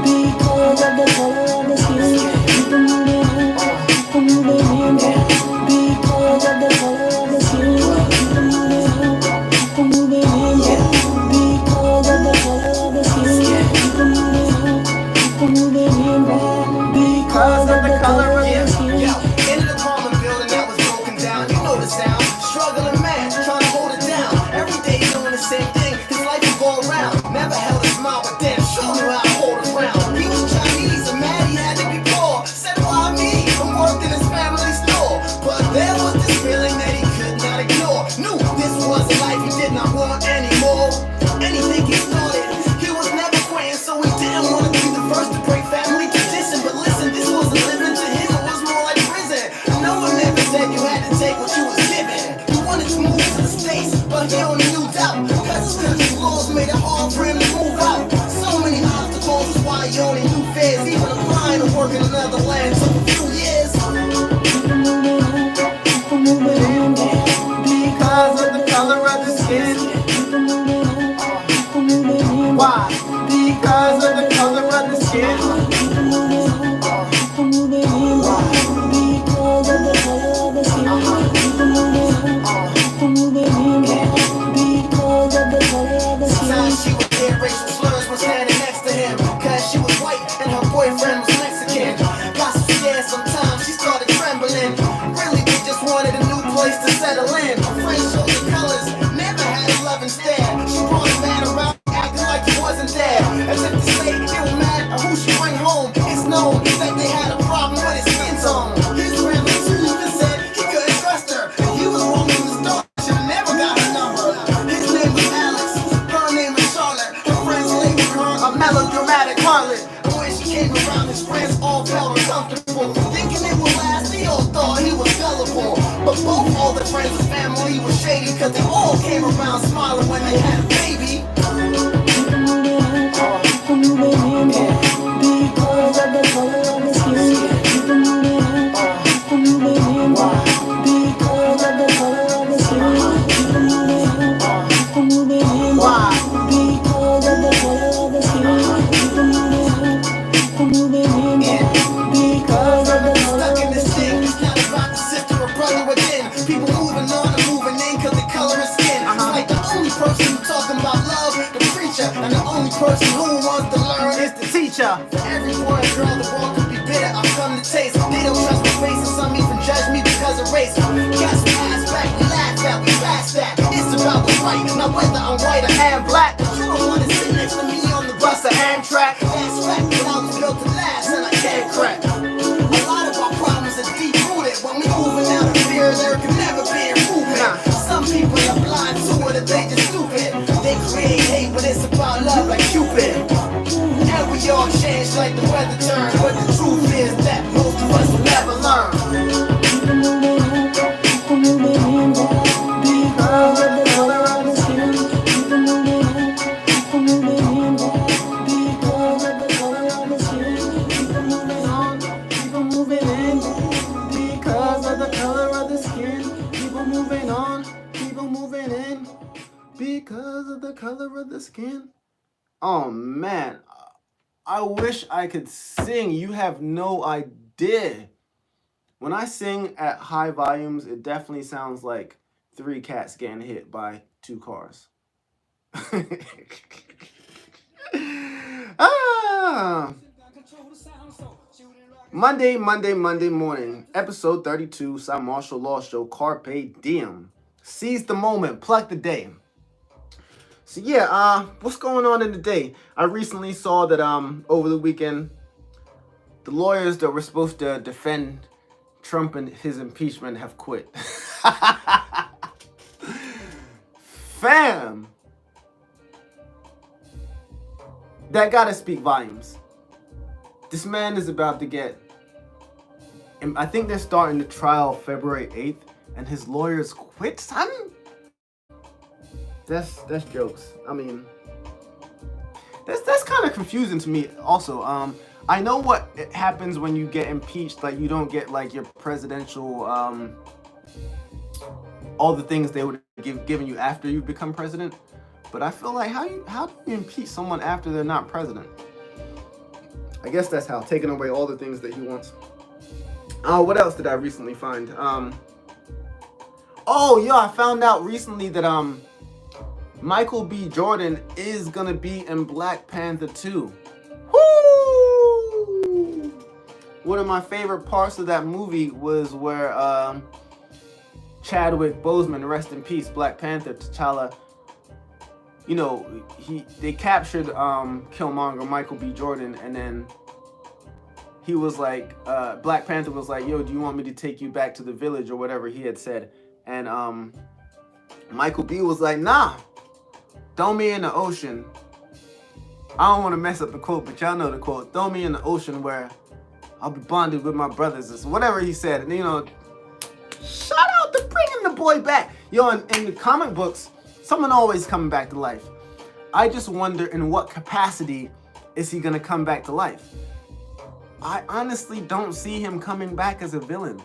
because of the color of the skin. Keep moving on. Moving in there because of the color of the skin. Keep moving in there because of the color of the skin. Keep moving in there because of the color of the skin. In the apartment building that was broken down, you know the sound. Struggling man, trying to hold it down. Every day doing the same thing. His life will go around. Never held a smile, but damn sure knew how to hold it round. He was Chinese and mad he had to be poor. Said why me? Worked in his family store, but there was this feeling that he could not ignore. Knew this was a life he did not want anymore. Anything he started, he was never quitting, so he didn't want to be the first to break family tradition. But listen, this wasn't living to him, it was more like prison. No one ever said you had to take what you was given. He wanted to move to the States, but he only knew doubt, cause his country's laws made it hard for him to move out. So many obstacles, that's why he only knew fears. Even applying to work in another land took a few years. Because of the color of the skin. Why? Because of the color of the skin. Sometimes she would hear racial slurs when standing next to him, cause she was white and her boyfriend was Mexican. Got so scared sometimes she started trembling. Really, they just wanted a new place to settle in. Her friends showed the colors, never had a loving stare. She brought a man around, acting like he wasn't there, as if to say they were mad at who she bring home. It's known that they had a problem with his skin tone. His family too even said he couldn't trust her, and he was wrong in the start. Should've never got her number. His name was Alex, her name was Charlotte. Her friends labeled her a melodramatic harlot. And when she came around, his friends all felt uncomfortable, thinking it would last. They all thought he was gullible, but both all the friends and family words and who wants to learn? It's the teacher. For every boy and girl, the world could be bitter. I've come to taste. They don't trust my face, and some even judge me because of race. Cast my eyes back, we laugh at, we pass that. It's about the right, not whether I'm white or And black. you don't wanna sit next to me on the bus or Amtrak. That's fact, but I was built to last and I can't crack. A lot of our problems are deep rooted. When we moving out of fear, there can never be improvement. Some people are blind to it, or they just stupid. They create hate, but it's about love like Cupid. And we all change like the weather turns. But the truth is that most of us will never learn. People moving in, because of the color of the skin. People moving in, people moving in, because of the color of the skin. People moving on, people moving in, Because of the color of the skin. People moving on. People moving in. Because of the color of the skin. Oh man. I wish I could sing. You have no idea. When I sing at high volumes, it definitely sounds like 3 cats getting hit by 2 cars. Ah. Monday morning, episode 32, Cymarshall Law Show, Carpe Diem. Seize the moment, pluck the day. So yeah, what's going on in the day? I recently saw that over the weekend, the lawyers that were supposed to defend Trump and his impeachment have quit. Fam! That gotta speak volumes. This man is about to get, I think they're starting the trial February 8th, and his lawyers quit, son? That's jokes. I mean, that's kind of confusing to me also. I know what happens when you get impeached, like you don't get like your presidential, all the things they would have given you after you become president. But I feel like how do you impeach someone after they're not president? I guess that's how, taking away all the things that he wants. What else did I recently find? I found out recently that Michael B. Jordan is gonna be in Black Panther 2. Woo! One of my favorite parts of that movie was where Chadwick Boseman, rest in peace, Black Panther, T'Challa. You know, they captured Killmonger, Michael B. Jordan, and then he was like, Black Panther was like, yo, do you want me to take you back to the village or whatever he had said? And Michael B. was like, nah, throw me in the ocean. I don't want to mess up the quote, but y'all know the quote. Throw me in the ocean where I'll be bonded with my brothers. Or whatever he said. And, you know, shout out to bringing the boy back. Yo, in the comic books, someone always coming back to life. I just wonder in what capacity is he going to come back to life? I honestly don't see him coming back as a villain.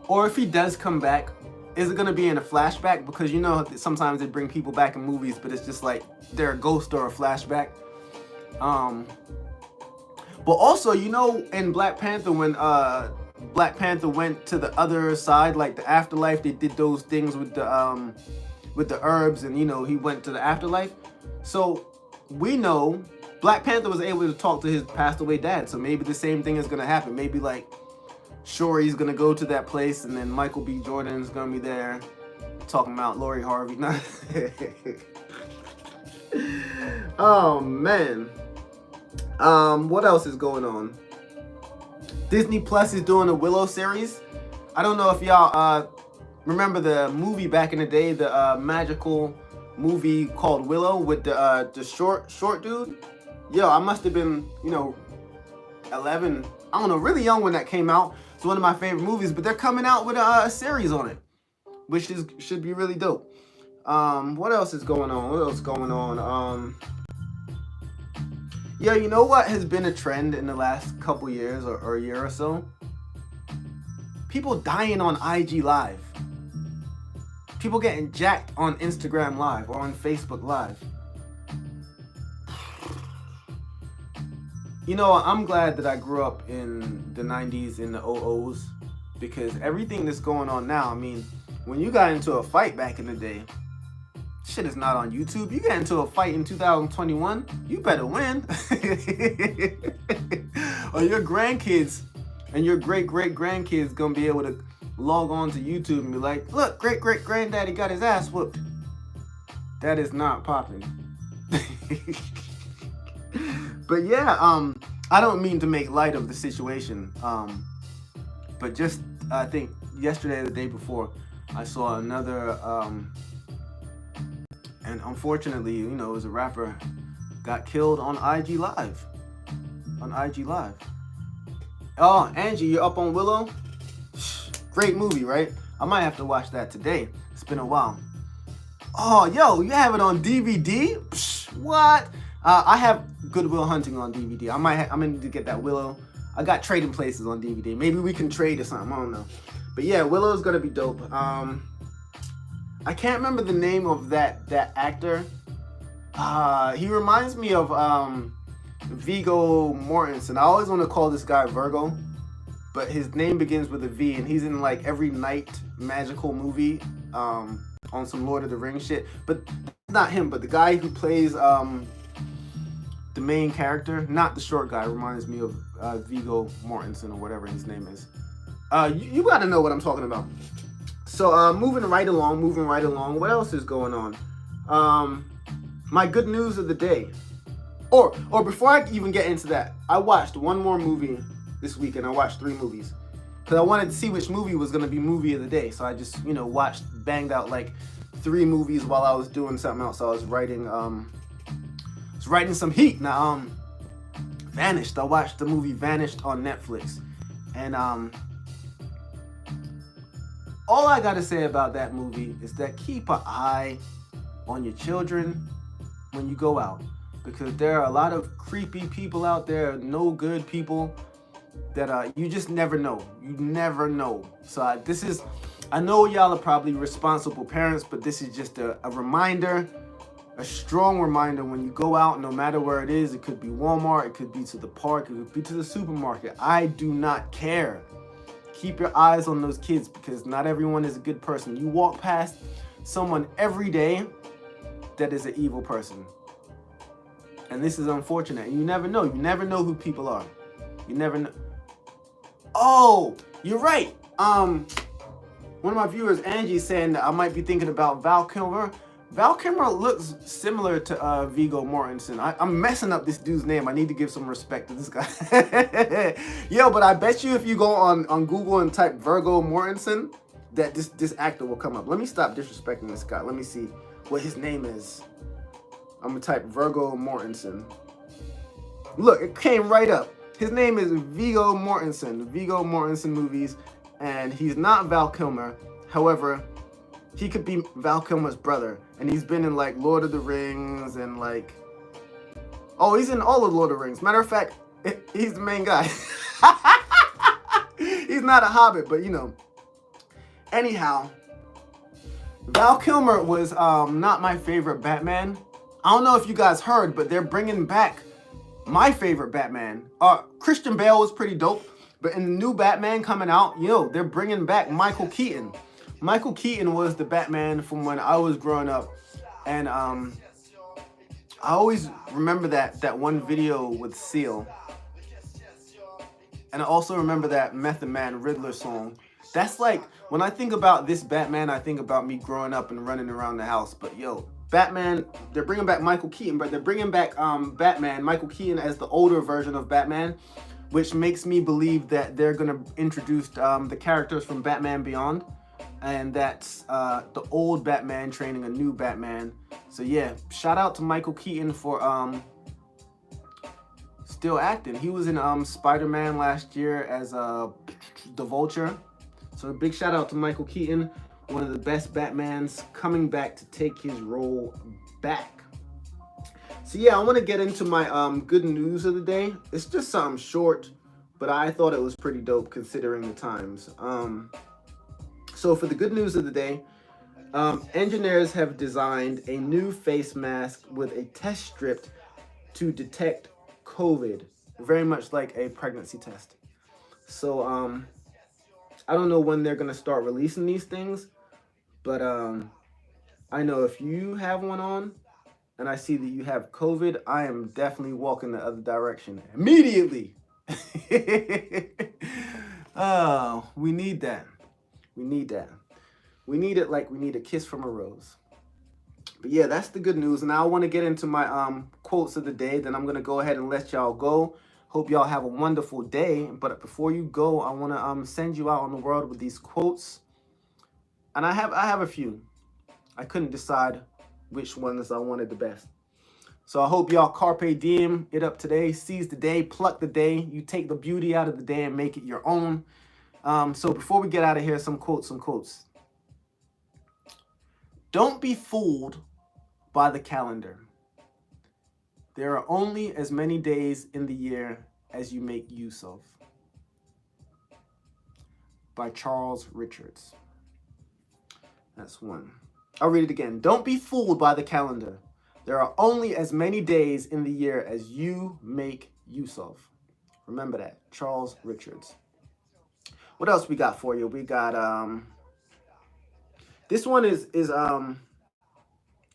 Or if he does come back, is it going to be in a flashback? Because you know sometimes they bring people back in movies, but it's just like they're a ghost or a flashback. But also, you know, in Black Panther, when Black Panther went to the other side, like the afterlife, they did those things with the herbs, and you know, he went to the afterlife. So we know Black Panther was able to talk to his passed away dad. So maybe the same thing is gonna happen. Maybe like Shuri's gonna go to that place, and then Michael B. Jordan's gonna be there talking about Lori Harvey. Oh man. What else is going on? Disney Plus is doing a Willow series. I don't know if y'all remember the movie back in the day, the magical movie called Willow with the short dude. Yo, I must have been, 11, I don't know, really young when that came out. It's one of my favorite movies, but they're coming out with a series on it, which should be really dope. What else is going on? Yeah, you know what has been a trend in the last couple years or a year or so? People dying on IG Live. People getting jacked on Instagram Live or on Facebook Live. You know, I'm glad that I grew up in the 90s, in the 00s, because everything that's going on now, I mean, when you got into a fight back in the day, Shit is not on YouTube. You get into a fight in 2021, you better win. Or your grandkids and your great-great-grandkids gonna be able to log on to YouTube and be like, look, great-great-granddaddy got his ass whooped. That is not popping. But yeah, I don't mean to make light of the situation. But just, I think yesterday or the day before, I saw another, and unfortunately, you know, it was a rapper got killed on IG Live. Oh, Angie, you're up on Willow? Great movie, right? I might have to watch that today. It's been a while. Oh, yo, you have it on DVD? What? I have Good Will Hunting on DVD. I'm gonna need to get that Willow. I got Trading Places on DVD. Maybe we can trade or something. I don't know. But yeah, Willow's gonna be dope. I can't remember the name of that actor. He reminds me of Viggo Mortensen. I always want to call this guy Virgo, but his name begins with a V, and he's in like every night magical movie on some Lord of the Rings shit. But not him, but the guy who plays the main character, not the short guy, reminds me of Viggo Mortensen or whatever his name is. You gotta know what I'm talking about. So moving right along. What else is going on? My good news of the day. Or before I even get into that, I watched one more movie this weekend. I watched 3 movies because I wanted to see which movie was gonna be movie of the day. So I just, you know, banged out like 3 movies while I was doing something else. I was writing some heat. Now Vanished. I watched the movie Vanished on Netflix, and all I gotta say about that movie is that keep an eye on your children when you go out, because there are a lot of creepy people out there, no good people that you just never know. You never know. So I know y'all are probably responsible parents, but this is just a reminder, a strong reminder when you go out, no matter where it is. It could be Walmart, it could be to the park, it could be to the supermarket. I do not care. Keep your eyes on those kids, because not everyone is a good person. You walk past someone every day that is an evil person. And this is unfortunate. You never know. You never know who people are. You never know. Oh, you're right. One of my viewers, Angie, saying that I might be thinking about Val Kilmer. Val Kilmer looks similar to Viggo Mortensen. I'm messing up this dude's name. I need to give some respect to this guy. Yo, but I bet you if you go on Google and type Viggo Mortensen, that this actor will come up. Let me stop disrespecting this guy. Let me see what his name is. I'm gonna type Viggo Mortensen. Look, it came right up. His name is Viggo Mortensen. Viggo Mortensen movies, and he's not Val Kilmer. However, he could be Val Kilmer's brother, and he's been in like Lord of the Rings and like, oh, he's in all of Lord of the Rings. Matter of fact, he's the main guy. He's not a hobbit, but you know. Anyhow, Val Kilmer was not my favorite Batman. I don't know if you guys heard, but they're bringing back my favorite Batman. Christian Bale was pretty dope, but in the new Batman coming out, they're bringing back Michael Keaton. Michael Keaton was the Batman from when I was growing up, and I always remember that one video with Seal, and I also remember that Method Man Riddler song. That's like, when I think about this Batman, I think about me growing up and running around the house. But Batman, they're bringing back Michael Keaton, but they're bringing back Michael Keaton as the older version of Batman, which makes me believe that they're gonna introduce the characters from Batman Beyond. And that's the old Batman training a new Batman. So yeah, shout out to Michael Keaton for still acting. He was in Spider-Man last year as the Vulture. So a big shout out to Michael Keaton, one of the best Batmans, coming back to take his role back. So yeah, I want to get into my good news of the day. It's just something short, but I thought it was pretty dope considering the times. So for the good news of the day, engineers have designed a new face mask with a test strip to detect COVID, very much like a pregnancy test. So I don't know when they're gonna start releasing these things, but I I know if you have one on and I see that you have COVID, I am definitely walking the other direction immediately. Oh, we need that. We need that. We need it like we need a kiss from a rose. But yeah, that's the good news. And now I want to get into my quotes of the day. Then I'm going to go ahead and let y'all go. Hope y'all have a wonderful day. But before you go, I want to send you out on the world with these quotes. And I have a few. I couldn't decide which ones I wanted the best. So I hope y'all Carpe Diem it up today. Seize the day, pluck the day. You take the beauty out of the day and make it your own. So before we get out of here, some quotes. Don't be fooled by the calendar. There are only as many days in the year as you make use of. By Charles Richards. That's one. I'll read it again. Don't be fooled by the calendar. There are only as many days in the year as you make use of. Remember that. Charles Richards. What else we got for you? We got this one is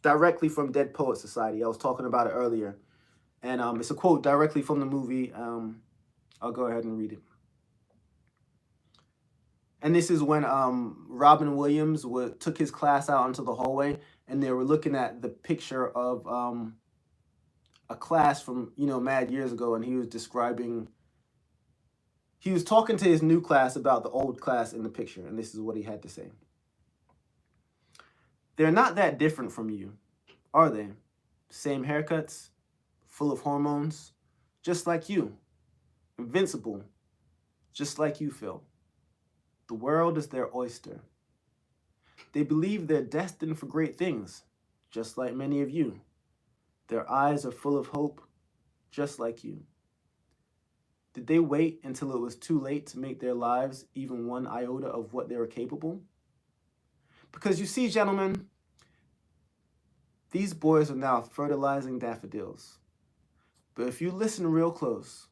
directly from Dead Poet Society. I was talking about it earlier. And it's a quote directly from the movie. I'll go ahead and read it. And this is when Robin Williams took his class out into the hallway, and they were looking at the picture of a class from, mad years ago, and he was talking to his new class about the old class in the picture, and this is what he had to say. They're not that different from you, are they? Same haircuts, full of hormones, just like you. Invincible, just like you, Phil. The world is their oyster. They believe they're destined for great things, just like many of you. Their eyes are full of hope, just like you. Did they wait until it was too late to make their lives even one iota of what they were capable? Because you see, gentlemen, these boys are now fertilizing daffodils. But if you listen real close,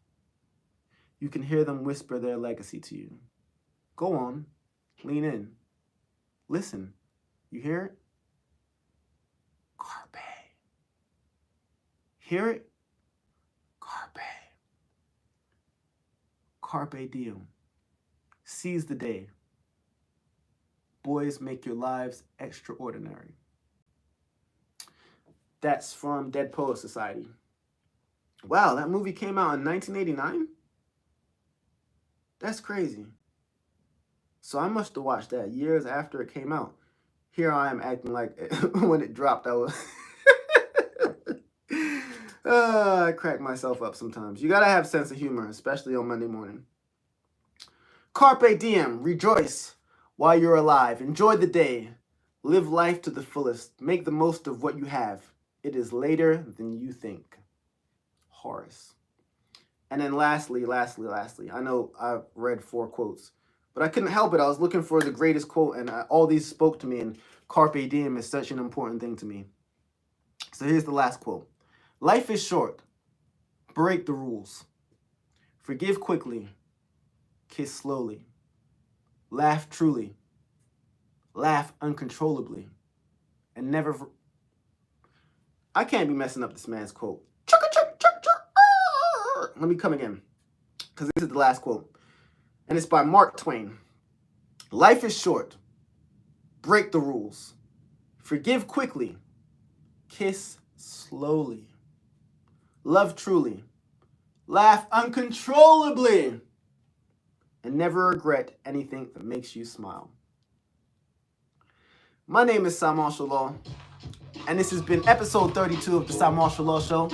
you can hear them whisper their legacy to you. Go on, lean in, listen. You hear it? Carpe. Hear it? Carpe. Carpe diem. Seize the day. Boys, make your lives extraordinary. That's from Dead Poet Society. Wow, that movie came out in 1989? That's crazy. So I must have watched that years after it came out. Here I am acting like when it dropped, I was... I crack myself up sometimes. You gotta have sense of humor, especially on Monday morning. Carpe diem, rejoice while you're alive. Enjoy the day. Live life to the fullest. Make the most of what you have. It is later than you think. Horace. And then lastly, I know I read 4 quotes, but I couldn't help it. I was looking for the greatest quote, and all these spoke to me, and Carpe diem is such an important thing to me. So here's the last quote. Life is short. Break the rules. Forgive quickly. Kiss slowly. Laugh truly. Laugh uncontrollably. And never... I can't be messing up this man's quote. Let me come again, because this is the last quote. And it's by Mark Twain. Life is short. Break the rules. Forgive quickly. Kiss slowly. Love truly. Laugh uncontrollably. And never regret anything that makes you smile. My name is Cymarshall, and this has been episode 32 of the Cymarshall Show.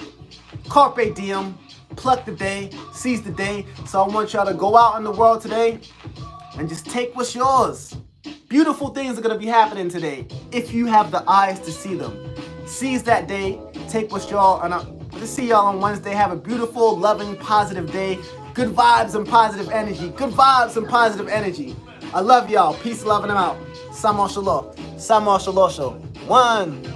Carpe diem. Pluck the day, seize the day. So I want y'all to go out in the world today and just take what's yours. Beautiful things are going to be happening today if you have the eyes to see them. Seize that day, take what's y'all, and I'll see y'all on Wednesday. Have a beautiful, loving, positive day. Good vibes and positive energy. Good vibes and positive energy. I love y'all. Peace, love, and I'm out. Cymarshall Show. 1.